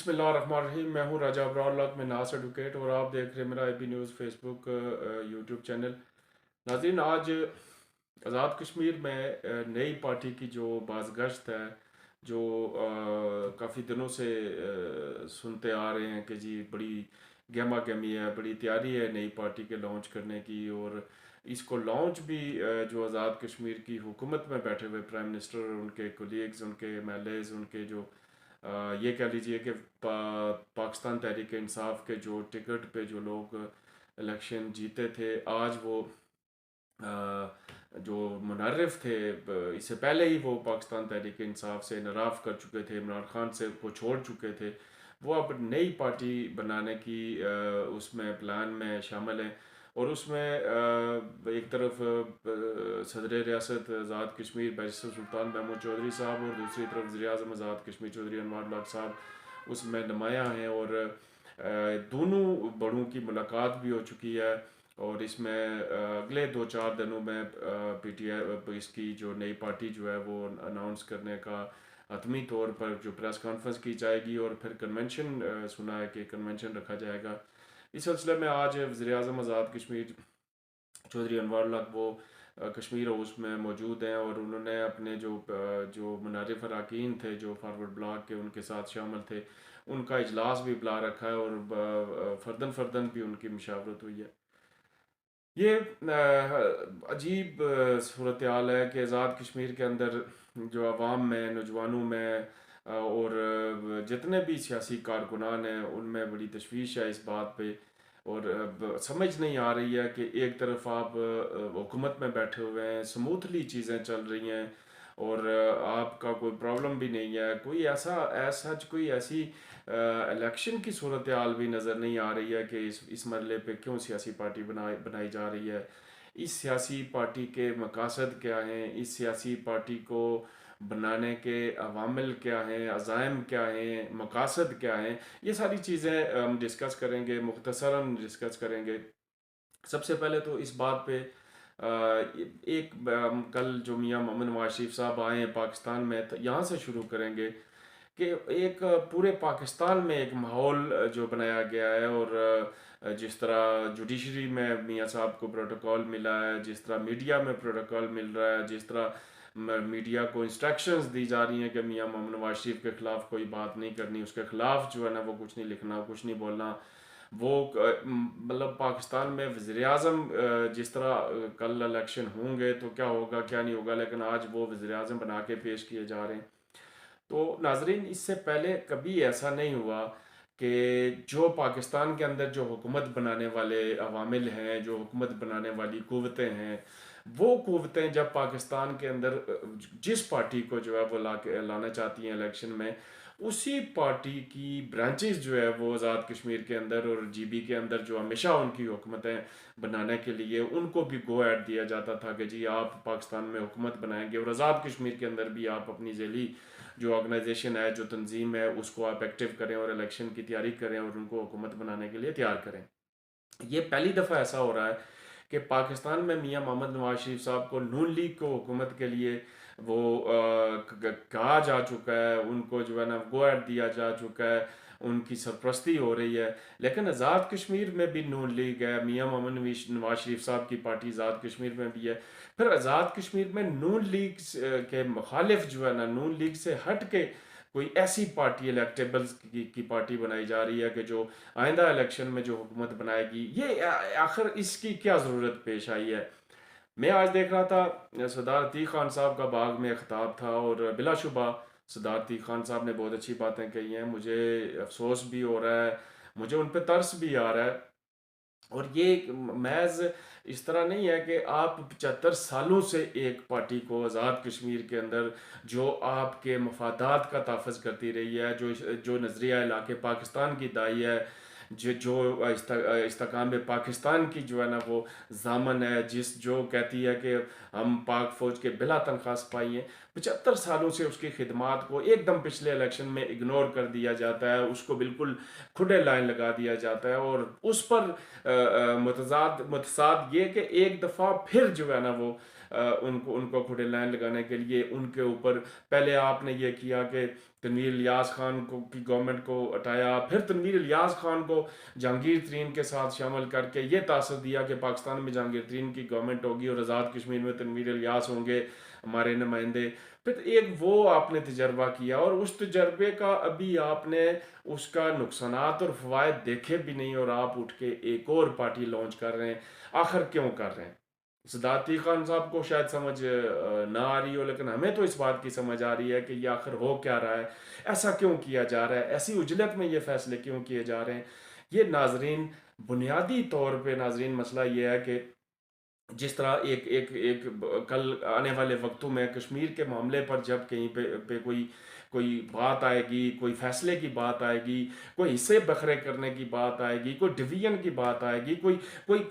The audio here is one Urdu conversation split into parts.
بسم اللہ الرحمن الرحیم. میں ہوں راجہ ابرار لاک میں ناس ایڈوکیٹ اور آپ دیکھ رہے ہیں میرا A B news Facebook YouTube channel. ناظرین، آج آزاد کشمیر میں نئی پارٹی کی جو بازگشت ہے، جو کافی دنوں سے سنتے آ رہے ہیں کہ جی بڑی گہما گہمی ہے، بڑی تیاری ہے نئی پارٹی کے لانچ کرنے کی. اور اس کو لانچ بھی جو آزاد کشمیر کی حکومت میں بیٹھے ہوئے پرائم منسٹر، ان کے کولیگز، ان کے ایم ایل ایز، ان کے جو یہ کہہ لیجئے کہ پاکستان تحریک انصاف کے جو ٹکٹ پہ جو لوگ الیکشن جیتے تھے، آج وہ جو منرف تھے، اس سے پہلے ہی وہ پاکستان تحریک انصاف سے انحراف کر چکے تھے، عمران خان سے کو چھوڑ چکے تھے، وہ اب نئی پارٹی بنانے کی اس میں پلان میں شامل ہیں. اور اس میں ایک طرف صدر ریاست آزاد کشمیر بیرسٹر سلطان محمود چودھری صاحب، اور دوسری طرف وزیر اعظم آزاد کشمیر چودھری انوار الحق صاحب اس میں نمایاں ہیں. اور دونوں بڑوں کی ملاقات بھی ہو چکی ہے. اور اس میں اگلے 2-4 دنوں میں پی ٹی آئی اس کی جو نئی پارٹی جو ہے وہ اناؤنس کرنے کا حتمی طور پر جو پریس کانفرنس کی جائے گی، اور پھر کنونشن سنا ہے کہ کنونشن رکھا جائے گا. اس سلسلے میں آج وزیر اعظم آزاد کشمیر چودھری انوار الحق وہ کشمیر ہاؤس میں موجود ہیں، اور انہوں نے اپنے جو منعرف اراکین تھے جو فارورڈ بلاک کے ان کے ساتھ شامل تھے، ان کا اجلاس بھی بلا رکھا ہے، اور فردن فردن بھی ان کی مشاورت ہوئی ہے. یہ عجیب صورتحال ہے کہ آزاد کشمیر کے اندر جو عوام میں، نوجوانوں میں، اور جتنے بھی سیاسی کارکنان ہیں ان میں بڑی تشویش ہے اس بات پہ. اور سمجھ نہیں آ رہی ہے کہ ایک طرف آپ حکومت میں بیٹھے ہوئے ہیں، سموتھلی چیزیں چل رہی ہیں، اور آپ کا کوئی پرابلم بھی نہیں ہے، کوئی ایسا کوئی ایسی الیکشن کی صورتحال بھی نظر نہیں آ رہی ہے کہ اس مرحلے پہ کیوں سیاسی پارٹی بنائی جا رہی ہے. اس سیاسی پارٹی کے مقاصد کیا ہیں، اس سیاسی پارٹی کو بنانے کے عوامل کیا ہیں، عزائم کیا ہیں، مقاصد کیا ہیں، یہ ساری چیزیں ہم ڈسکس کریں گے، مختصراً ڈسکس کریں گے. سب سے پہلے تو اس بات پہ ایک کل جو میاں محمد نواز شریف صاحب آئے ہیں پاکستان میں، یہاں سے شروع کریں گے کہ ایک پورے پاکستان میں ایک ماحول جو بنایا گیا ہے، اور جس طرح جوڈیشری میں میاں صاحب کو پروٹوکول ملا ہے، جس طرح میڈیا میں پروٹوکول مل رہا ہے، جس طرح میڈیا کو انسٹرکشنز دی جا رہی ہیں کہ میاں محمد نواز شریف کے خلاف کوئی بات نہیں کرنی، اس کے خلاف جو ہے نا وہ کچھ نہیں لکھنا، کچھ نہیں بولنا. وہ مطلب پاکستان میں وزیر اعظم جس طرح کل الیکشن ہوں گے تو کیا ہوگا کیا نہیں ہوگا، لیکن آج وہ وزیر اعظم بنا کے پیش کیے جا رہے ہیں. تو ناظرین، اس سے پہلے کبھی ایسا نہیں ہوا کہ جو پاکستان کے اندر جو حکومت بنانے والے عوامل ہیں، جو حکومت بنانے والی قوتیں ہیں، وہ قوتیں جب پاکستان کے اندر جس پارٹی کو جو ہے وہ لانا چاہتی ہیں الیکشن میں، اسی پارٹی کی برانچز جو ہے وہ آزاد کشمیر کے اندر اور جی بی کے اندر جو ہمیشہ ان کی حکومتیں بنانے کے لیے ان کو بھی گو ایڈ دیا جاتا تھا کہ جی آپ پاکستان میں حکومت بنائیں گے، اور آزاد کشمیر کے اندر بھی آپ اپنی ذیلی جو آرگنائزیشن ہے، جو تنظیم ہے، اس کو آپ ایکٹیو کریں اور الیکشن کی تیاری کریں اور ان کو حکومت بنانے کے لیے تیار کریں. یہ پہلی دفعہ ایسا ہو رہا ہے کہ پاکستان میں میاں محمد نواز شریف صاحب کو نون لیگ کو حکومت کے لیے وہ کہا جا چکا ہے، ان کو جو ہے نا گو ایڈ دیا جا چکا ہے، ان کی سرپرستی ہو رہی ہے. لیکن آزاد کشمیر میں بھی نون لیگ ہے، میاں محمد نواز شریف صاحب کی پارٹی آزاد کشمیر میں بھی ہے. پھر آزاد کشمیر میں نون لیگ کے مخالف جو ہے نا، نون لیگ سے ہٹ کے کوئی ایسی پارٹی الیکٹیبلز کی پارٹی بنائی جا رہی ہے کہ جو آئندہ الیکشن میں جو حکومت بنائے گی. یہ آخر اس کی کیا ضرورت پیش آئی ہے؟ میں آج دیکھ رہا تھا سردار عتیق خان صاحب کا باغ میں خطاب تھا، اور بلا شبہ سردار عتیق خان صاحب نے بہت اچھی باتیں کہی ہیں. مجھے افسوس بھی ہو رہا ہے، مجھے ان پہ ترس بھی آ رہا ہے. اور یہ محض اس طرح نہیں ہے کہ آپ 75 سالوں سے ایک پارٹی کو آزاد کشمیر کے اندر جو آپ کے مفادات کا تحفظ کرتی رہی ہے، جو نظریہ علاقے پاکستان کی دائی ہے، جو استحکام پاکستان کی جو ہے نا وہ ضامن ہے، جو کہتی ہے کہ ہم پاک فوج کے بلا تنخواہ سپاہی ہیں، 75 سالوں سے اس کی خدمات کو ایک دم پچھلے الیکشن میں اگنور کر دیا جاتا ہے، اس کو بالکل کھڈے لائن لگا دیا جاتا ہے. اور اس پر متضاد یہ کہ ایک دفعہ پھر جو ہے نا وہ ان کو کھڈے لائن لگانے کے لیے ان کے اوپر پہلے آپ نے یہ کیا کہ تنویر الیاس خان کو کی گورنمنٹ کو ہٹایا، پھر تنویر الیاس خان کو جہانگیر ترین کے ساتھ شامل کر کے یہ تاثر دیا کہ پاکستان میں جہانگیر ترین کی گورنمنٹ ہوگی اور آزاد کشمیر میں تنویر الیاس ہوں گے ہمارے نمائندے. پھر ایک وہ آپ نے تجربہ کیا، اور اس تجربے کا ابھی آپ نے اس کا نقصانات اور فوائد دیکھے بھی نہیں، اور آپ اٹھ کے ایک اور پارٹی لانچ کر رہے ہیں. آخر کیوں کر رہے ہیں؟ صدارتی خان صاحب کو شاید سمجھ نہ آ رہی ہو، لیکن ہمیں تو اس بات کی سمجھ آ رہی ہے کہ یہ آخر ہو کیا رہا ہے، ایسا کیوں کیا جا رہا ہے، ایسی عجلت میں یہ فیصلے کیوں کیے جا رہے ہیں. یہ ناظرین بنیادی طور پہ ناظرین مسئلہ یہ ہے کہ جس طرح ایک کل آنے والے وقتوں میں کشمیر کے معاملے پر جب کہیں پہ کوئی بات آئے گی، کوئی فیصلے کی بات آئے گی، کوئی حصے بکھرے کرنے کی بات آئے گی، کوئی ڈویژن کی بات آئے گی،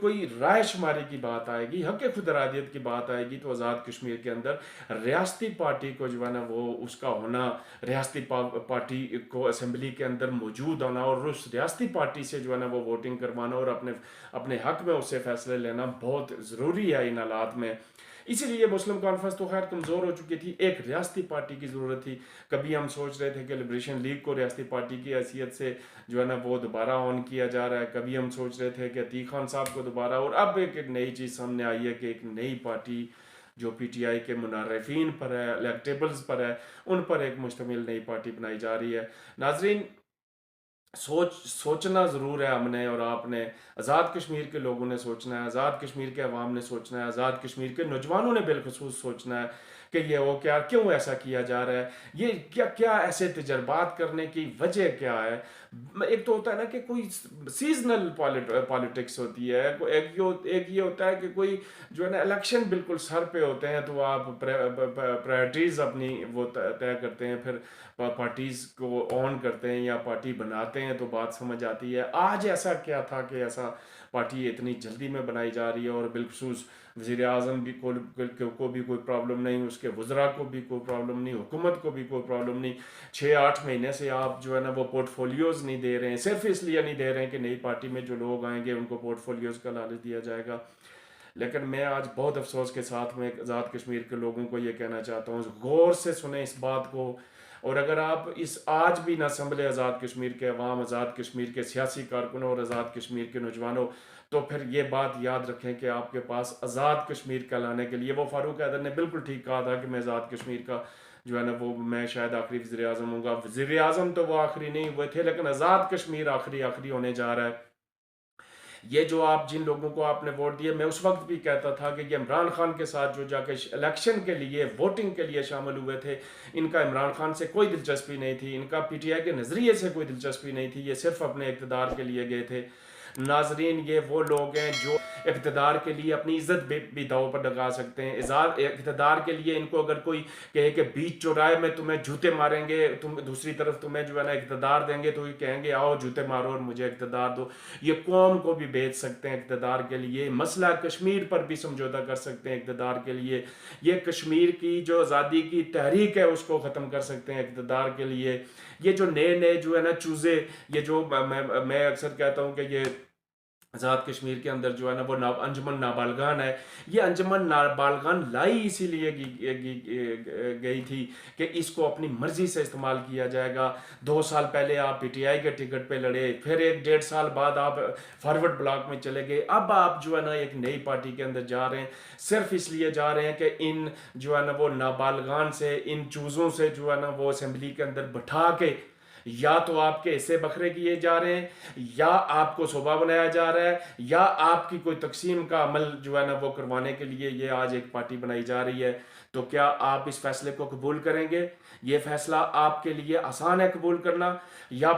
کوئی رائے شماری کی بات آئے گی، حق خود ارادیت کی بات آئے گی، تو آزاد کشمیر کے اندر ریاستی پارٹی کو جو ہے نا وہ اس کا ہونا، ریاستی پارٹی کو اسمبلی کے اندر موجود ہونا اور اس ریاستی پارٹی سے جو ہے نا وہ ووٹنگ کروانا اور اپنے حق میں اس سے فیصلے لینا بہت ضروری ہے ان حالات میں. اسی لیے مسلم کانفرنس تو خیر کمزور ہو چکی تھی، ایک ریاستی پارٹی کی ضرورت تھی. کبھی ہم سوچ رہے تھے کہ لبریشن لیگ کو ریاستی پارٹی کی حیثیت سے جو ہے نا وہ دوبارہ آن کیا جا رہا ہے، کبھی ہم سوچ رہے تھے کہ عتیق خان صاحب کو دوبارہ، اور اب ایک نئی چیز سامنے آئی ہے کہ ایک نئی پارٹی جو پی ٹی آئی کے منعرفین پر ہے، الیکٹیبلز پر ہے، ان پر ایک مشتمل نئی پارٹی بنائی جا رہی ہے. ناظرین سوچنا ضرور ہے ہم نے اور آپ نے، آزاد کشمیر کے لوگوں نے سوچنا ہے، آزاد کشمیر کے عوام نے سوچنا ہے، آزاد کشمیر کے نوجوانوں نے بالخصوص سوچنا ہے کہ یہ ہو کیا، کیوں ایسا کیا جا رہا ہے، یہ کیا ایسے تجربات کرنے کی وجہ کیا ہے. ایک تو ہوتا ہے نا کہ کوئی سیزنل پالیٹکس ہوتی ہے، ایک یہ ہوتا ہے کہ کوئی جو ہے نا الیکشن بالکل سر پہ ہوتے ہیں تو آپ پرائرٹیز اپنی وہ طے کرتے ہیں، پھر پارٹیز کو آن کرتے ہیں یا پارٹی بناتے ہیں تو بات سمجھ آتی ہے. آج ایسا کیا تھا کہ ایسا پارٹی اتنی جلدی میں بنائی جا رہی ہے، اور بالخصوص وزیر اعظم کو بھی کوئی پرابلم نہیں، اس کے وزراء کو بھی کوئی پرابلم نہیں، حکومت کو بھی کوئی پرابلم نہیں. 6-8 مہینے سے آپ جو ہے نا وہ پورٹ فولیوز نہیں دے رہے ہیں، صرف اس لیے نہیں دے رہے ہیں کہ نئی پارٹی میں جو لوگ آئیں گے ان کو پورٹ فولیوز کا لالچ دیا جائے گا. لیکن میں آج بہت افسوس کے ساتھ میں آزاد کشمیر کے لوگوں کو یہ کہنا چاہتا ہوں، غور سے سنیں اس بات کو، اور اگر آپ آج بھی نہ سنبھلے آزاد کشمیر کے عوام، آزاد کشمیر کے سیاسی کارکنوں اور آزاد کشمیر کے نوجوانوں، تو پھر یہ بات یاد رکھیں کہ آپ کے پاس آزاد کشمیر کا لانے کے لیے، وہ فاروق حیدر نے بالکل ٹھیک کہا تھا کہ میں آزاد کشمیر کا جو ہے نا وہ میں شاید آخری وزیر اعظم ہوں گا. وزیر اعظم تو وہ آخری نہیں ہوئے تھے، لیکن آزاد کشمیر آخری ہونے جا رہا ہے. یہ جو آپ جن لوگوں کو آپ نے ووٹ دیے، میں اس وقت بھی کہتا تھا کہ یہ عمران خان کے ساتھ جو جا کے الیکشن کے لیے ووٹنگ کے لیے شامل ہوئے تھے، ان کا عمران خان سے کوئی دلچسپی نہیں تھی، ان کا پی ٹی آئی کے نظریے سے کوئی دلچسپی نہیں تھی، یہ صرف اپنے اقتدار کے لیے گئے تھے. ناظرین یہ وہ لوگ ہیں جو اقتدار کے لیے اپنی عزت بھی داؤ پر لگا سکتے ہیں. اقتدار کے لیے ان کو اگر کوئی کہے کہ بیچ چوراہے میں تمہیں جوتے ماریں گے، دوسری طرف تمہیں جو ہے نا اقتدار دیں گے، تو یہ کہیں گے آؤ جوتے مارو اور مجھے اقتدار دو. یہ قوم کو بھی بیچ سکتے ہیں اقتدار کے لیے، مسئلہ کشمیر پر بھی سمجھوتہ کر سکتے ہیں اقتدار کے لیے، یہ کشمیر کی جو آزادی کی تحریک ہے اس کو ختم کر سکتے ہیں اقتدار کے لیے. یہ جو نئے جو ہے نا چوزے، یہ جو میں اکثر کہتا ہوں کہ یہ آزاد کشمیر کے اندر جو ہے نا وہ انجمن نابالغان ہے، یہ انجمن نابالغان لائی اسی لیے گئی تھی کہ اس کو اپنی مرضی سے استعمال کیا جائے گا. 2 سال پہلے آپ پی ٹی آئی کے ٹکٹ پہ لڑے، پھر 1-1.5 سال بعد آپ فارورڈ بلاک میں چلے گئے، اب آپ جو ہے نا ایک نئی پارٹی کے اندر جا رہے ہیں، صرف اس لیے جا رہے ہیں کہ ان جو ہے نا وہ نابالغان سے، ان چوزوں سے جو ہے نا وہ اسمبلی کے اندر بٹھا کے یا تو آپ کے حصے بکھرے کیے جا رہے ہیں، یا آپ کو صوبہ بنایا جا رہا ہے، یا آپ کی کوئی تقسیم کا عمل جو ہے نا وہ کروانے کے لیے یہ آج ایک پارٹی بنائی جا رہی ہے. تو کیا آپ اس فیصلے کو قبول کریں گے؟ یہ فیصلہ آپ کے لیے آسان ہے قبول کرنا، یا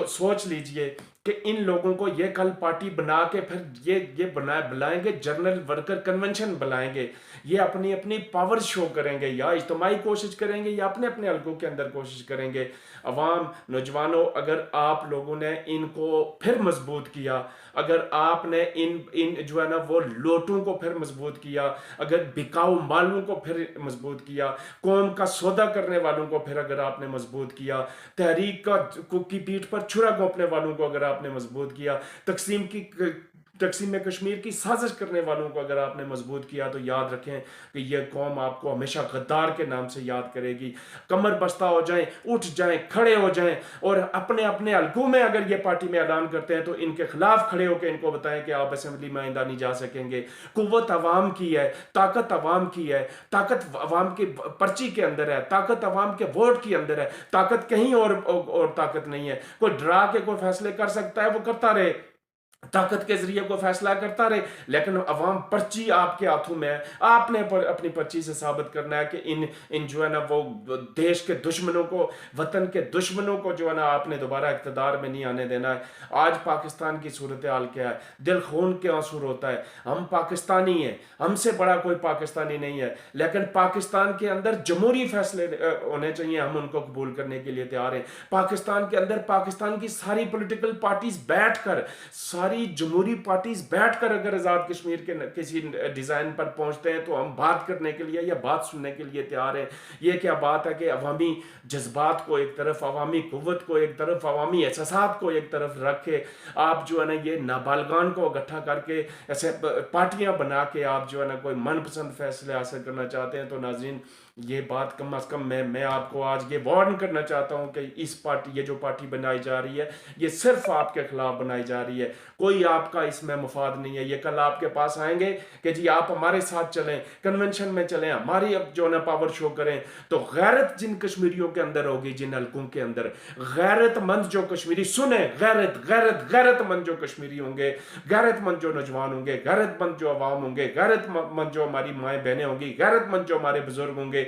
سوچ لیجئے کہ ان لوگوں کو یہ کل پارٹی بنا کے پھر یہ بلائیں گے، جنرل ورکر کنونشن بلائیں گے، یہ اپنی پاور شو کریں گے، یا اجتماعی کوشش کریں گے یا اپنے حلقوں کے اندر کوشش کریں گے. عوام، نوجوانوں، اگر آپ لوگوں نے ان کو پھر مضبوط کیا، اگر آپ نے ان جو ہے نا وہ لوٹوں کو پھر مضبوط کیا، اگر بکاؤ مالوں کو پھر مضبوط کیا، قوم کا سودا کرنے والوں کو پھر اگر آپ نے مضبوط کیا، تحریک کی پیٹھ پر چھرا گھونپنے والوں کو اگر آپ نے مضبوط کیا، تقسیم تقسیم کشمیر کی سازش کرنے والوں کو اگر آپ نے مضبوط کیا تو یاد رکھیں کہ یہ قوم آپ کو ہمیشہ غدار کے نام سے یاد کرے گی. کمر بستہ ہو جائیں, اٹھ جائیں, کھڑے ہو جائیں, اور اپنے اپنے حلقوں میں اگر یہ پارٹی میں اعلان کرتے ہیں تو ان کے خلاف کھڑے ہو کے ان کو بتائیں کہ آپ اسمبلی میں آئندہ نہیں جا سکیں گے. قوت عوام کی ہے, طاقت عوام کی ہے, طاقت عوام کی پرچی کے اندر ہے, طاقت عوام کے ووٹ کے اندر ہے, طاقت کہیں اور طاقت نہیں ہے. کوئی ڈرا کے کوئی فیصلے کر سکتا ہے وہ کرتا رہے, طاقت کے ذریعے کو فیصلہ کرتا رہے, لیکن عوام پرچی آپ کے ہاتھوں میں ہے. آپ نے اپنی پرچی سے ثابت کرنا ہے کہ ان جو ہے نا وہ دیش کے دشمنوں کو, وطن کے دشمنوں کو جو ہے نا آپ نے دوبارہ اقتدار میں نہیں آنے دینا ہے. آج پاکستان کی صورتحال کیا ہے, دل خون کے آنسو ہوتا ہے. ہم پاکستانی ہیں, ہم سے بڑا کوئی پاکستانی نہیں ہے, لیکن پاکستان کے اندر جمہوری فیصلے ہونے چاہیے, ہم ان کو قبول کرنے کے لیے تیار ہیں. پاکستان کے اندر پاکستان کی ساری پولیٹیکل پارٹیز بیٹھ کر, ساری جمہوری پارٹیز بیٹھ کر اگر آزاد کشمیر کے کسی ڈیزائن پر پہنچتے ہیں تو ہم بات کرنے کے لیے یا بات سننے کے لیے تیار ہیں. یہ کیا بات ہے کہ عوامی جذبات کو ایک طرف, عوامی قوت کو ایک طرف, عوامی احساسات کو ایک طرف رکھ کے آپ جو ہے نا یہ نابالغان کو اکٹھا کر کے ایسے پارٹیاں بنا کے آپ جو ہے نا کوئی من پسند فیصلے حاصل کرنا چاہتے ہیں. تو ناظرین یہ بات کم از کم میں آپ کو آج یہ وارن کرنا چاہتا ہوں کہ اس پارٹی, یہ جو پارٹی بنائی جا رہی ہے یہ صرف آپ کے خلاف بنائی جا رہی ہے, کوئی آپ کا اس میں مفاد نہیں ہے. یہ کل آپ کے پاس آئیں گے کہ جی آپ ہمارے ساتھ چلیں, کنونشن میں چلیں, ہماری اب جو نا پاور شو کریں. تو غیرت جن کشمیریوں کے اندر ہوگی, جن حلقوں کے اندر غیرت مند جو کشمیری سنیں, غیرت مند جو کشمیری ہوں گے, غیرت مند جو نوجوان ہوں گے, غیرت مند جو عوام ہوں گے, غیرت مند جو ہماری مائیں بہنیں ہوں گی, غیرت مند جو ہمارے بزرگ ہوں گے,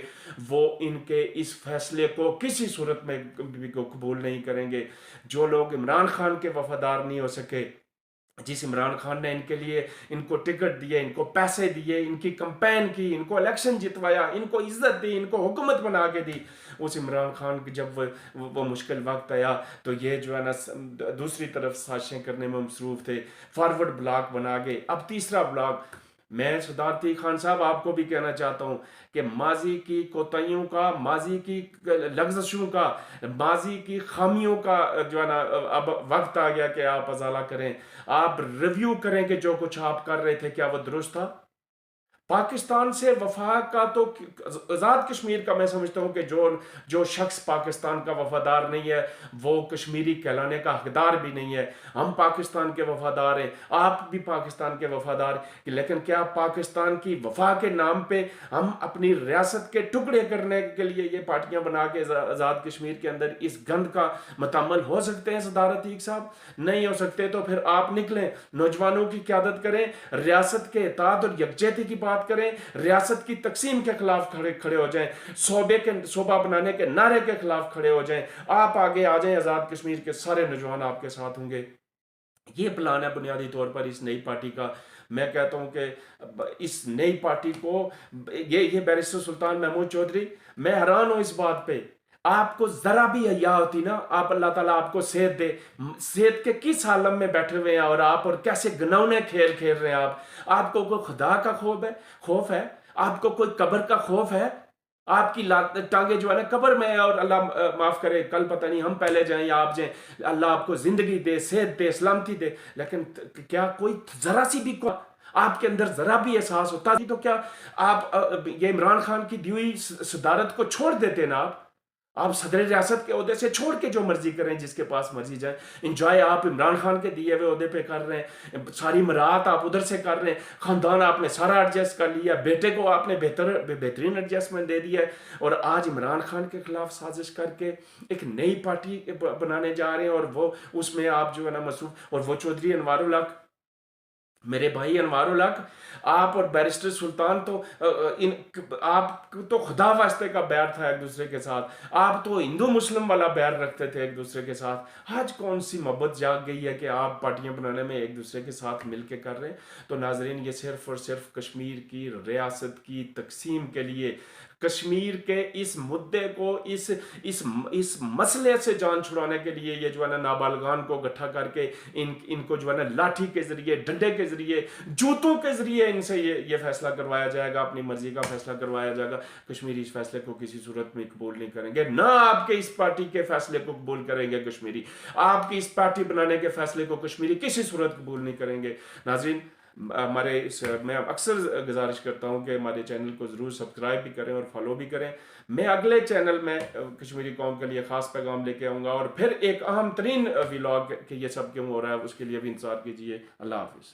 وہ ان کے اس فیصلے کو کسی صورت میں بھی قبول نہیں کریں گے. جو لوگ عمران خان کے وفادار نہیں ہو سکے, جس عمران خان نے ان کے لیے ان کو ٹکٹ دیے, ان کو پیسے دیے, ان کی کمپین کی, ان کو الیکشن جتوایا, ان کو عزت دی, ان کو حکومت بنا کے دی, اس عمران خان کی جب وہ مشکل وقت آیا تو یہ جو ہے نا دوسری طرف سازشیں کرنے میں مصروف تھے, فارورڈ بلاک بنا گئے. اب تیسرا بلاک, میں صدارتی خان صاحب آپ کو بھی کہنا چاہتا ہوں کہ ماضی کی کوتاہیوں کا, ماضی کی لغزشوں کا, ماضی کی خامیوں کا جو ہے نا اب وقت آ گیا کہ آپ ازالہ کریں. آپ ریویو کریں کہ جو کچھ آپ کر رہے تھے کیا وہ درست تھا. پاکستان سے وفا کا تو آزاد کشمیر کا میں سمجھتا ہوں کہ جو شخص پاکستان کا وفادار نہیں ہے وہ کشمیری کہلانے کا حقدار بھی نہیں ہے. ہم پاکستان کے وفادار ہیں, آپ بھی پاکستان کے وفادار, لیکن کیا پاکستان کی وفا کے نام پہ ہم اپنی ریاست کے ٹکڑے کرنے کے لیے یہ پارٹیاں بنا کے آزاد کشمیر کے اندر اس گند کا متحمل ہو سکتے ہیں؟ صدارت عیق صاحب نہیں ہو سکتے. تو پھر آپ نکلیں, نوجوانوں کی قیادت کریں, ریاست کے اتحاد اور یکجہتی کی بات کریں, ریاست کی تقسیم کے خلاف کھڑے ہو جائیں, صوبہ بنانے کے نعرے کے خلاف کھڑے ہو جائیں. آپ آگے آ جائیں, آزاد کشمیر کے سارے نوجوان آپ کے ساتھ ہوں گے. یہ پلان ہے بنیادی طور پر اس نئی پارٹی کا. میں کہتا ہوں کہ اس نئی پارٹی کو, یہ بیرسٹر سلطان محمود چودھری, میں حیران ہوں اس بات پہ, آپ کو ذرا بھی حیا ہوتی نا, آپ اللہ تعالیٰ آپ کو صحت دے, صحت کے کس عالم میں بیٹھے ہوئے ہیں اور آپ اور کیسے گنونے کھیل کھیل رہے ہیں. آپ کو کوئی خدا کا خوف ہے, آپ کو کوئی قبر کا خوف ہے. آپ کی ٹانگیں جو ہے نا قبر میں ہے, اور اللہ معاف کرے کل پتہ نہیں ہم پہلے جائیں یا آپ جائیں, اللہ آپ کو زندگی دے, صحت دے, سلامتی دے, لیکن کیا کوئی ذرا سی بھی آپ کے اندر ذرا بھی احساس ہوتا تو کیا آپ یہ عمران خان کی دی ہوئی صدارت کو چھوڑ دیتے نا. آپ صدر ریاست کے عہدے سے چھوڑ کے جو مرضی کریں, جس کے پاس مرضی جائیں, انجوائے آپ عمران خان کے دیے ہوئے عہدے پہ کر رہے ہیں, ساری مراعات آپ ادھر سے کر رہے ہیں, خاندان آپ نے سارا ایڈجسٹ کر لیا, بیٹے کو آپ نے بہترین ایڈجسٹمنٹ دے دیا ہے, اور آج عمران خان کے خلاف سازش کر کے ایک نئی پارٹی بنانے جا رہے ہیں, اور وہ اس میں آپ جو ہے نا مصروف. اور وہ چودھری انوار الحق, میرے بھائی انوار الحق, آپ اور بیرسٹر سلطان تو آپ تو خدا واسطے کا بیار تھا ایک دوسرے کے ساتھ, آپ تو ہندو مسلم والا بیار رکھتے تھے ایک دوسرے کے ساتھ. آج کون سی محبت جاگ گئی ہے کہ آپ پارٹیاں بنانے میں ایک دوسرے کے ساتھ مل کے کر رہے ہیں. تو ناظرین یہ صرف اور صرف کشمیر کی ریاست کی تقسیم کے لیے, کشمیر کے اس مدعے کو اس مسئلے سے جان چھڑانے کے لیے یہ جو ہے نا نابالغان کو گٹھا کر کے ان کو جو ہے نا لاٹھی کے ذریعے، ڈنڈے کے ذریعے، جوتوں کے ذریعے ان سے یہ فیصلہ کروایا جائے گا، اپنی مرضی کا فیصلہ کروایا جائے گا۔ کشمیری اس فیصلے کو کسی صورت میں قبول نہیں کریں گے، نہ آپ کے اس پارٹی کے فیصلے کو قبول کریں گے کشمیری، آپ کی اس پارٹی بنانے کے فیصلے کو کشمیری کسی صورت قبول نہیں کریں گے۔ ناظرین، میں اکثر گزارش کرتا ہوں کہ ہمارے چینل کو ضرور سبسکرائب بھی کریں اور فالو بھی کریں۔ میں اگلے چینل میں کشمیری قوم کے لیے خاص پیغام لے کے آؤں گا، اور پھر ایک اہم ترین ولاگ کہ یہ سب کیوں ہو رہا ہے اس کے لیے بھی انتظار کیجیے۔ اللہ حافظ۔